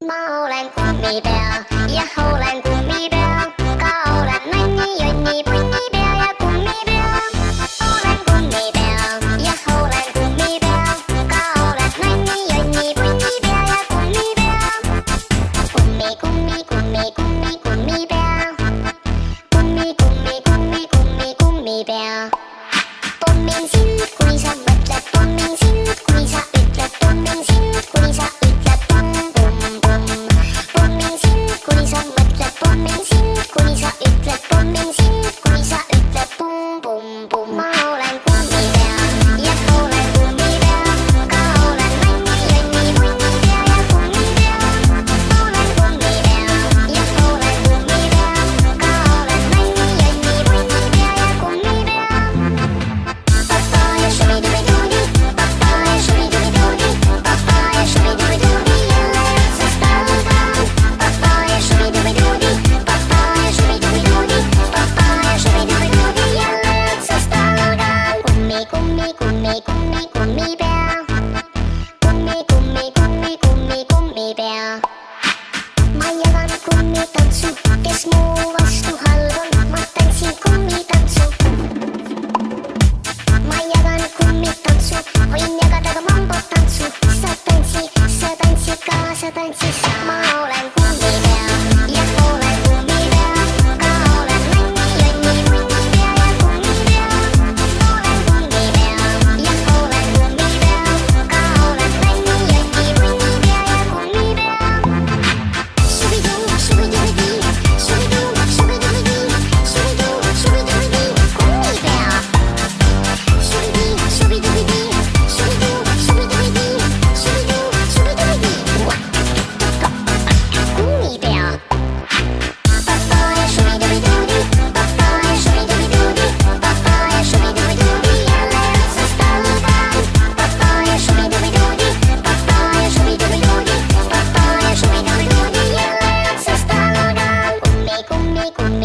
Ma olen kummipea ja olen kummipea, ka olen nonni, jonni, punnipea ja kummipea. Olen kummipea ja olen kummipea, ka olen nonni, jonni, punnipea ja kummipea. Kummi, kummi, kummi, kummi, kummipea. Kummi, kummi, kummi, kummi, kummipea. Pommin sind, kui sa mõtled, pommin sind, kui sa ütled, pommin sind, kui sa ütled pomm, pomm, pomm. Pommin sind, kui sa mõtled, pommin sind, kui sa ütled, pommin sind, kui sa ütled pomm, pomm, pomm. Ma olen kummipea ja olen kummipea, ka olen nonni, jonni, punnipea ja kummipea. Olen kummipea ja olen kummipea, ka olen nonni, jonni, punnipea ja kummipea. Papaya shubidubidoodi, papaya shubidubidoodi, papaya shubidubidoodi, jälle otsast algan. Papaya shubidubidoodi, papaya shubidubidoodi, papaya shubidubidoodi, jälle otsast algan. Kummi, kummi, kummi, kummi, kummipea. Kummi, kummi, kummi, kummi, kummipea. Ma jagan kummitantsu, kes mu vastu halb on, ma tantsin kummitantsu. Ma jagan kummitantsu, võin jagada ka mambotantsu. Sa tantsid ka, sa tantsid sa. Ma olen kummipea ja olen kummipea, ka olen nonni, jonni, punnipea ja kummipea. Olen kummipea ja olen kummipea, ka olen nonni, jonni, punnipea ja kummipea. Shubidoo, shubidubidii, shubidoo, shubidubidii, shubidoo, shubidubidii, kummipea. Shubidii, shubidubidii, shubidoo, shubidubidii, shubidoo, shubidubidii, kummipea. Papaya shubidubidoodi, papaya shubidubidoodi, papaya shubidubidoodi, jälle otsast algan. Papaya shubidubidoodi, papaya shubidubidoodi, papaya shubidubidoodi, jälle otsast algan. Kummi, kummi, kummi.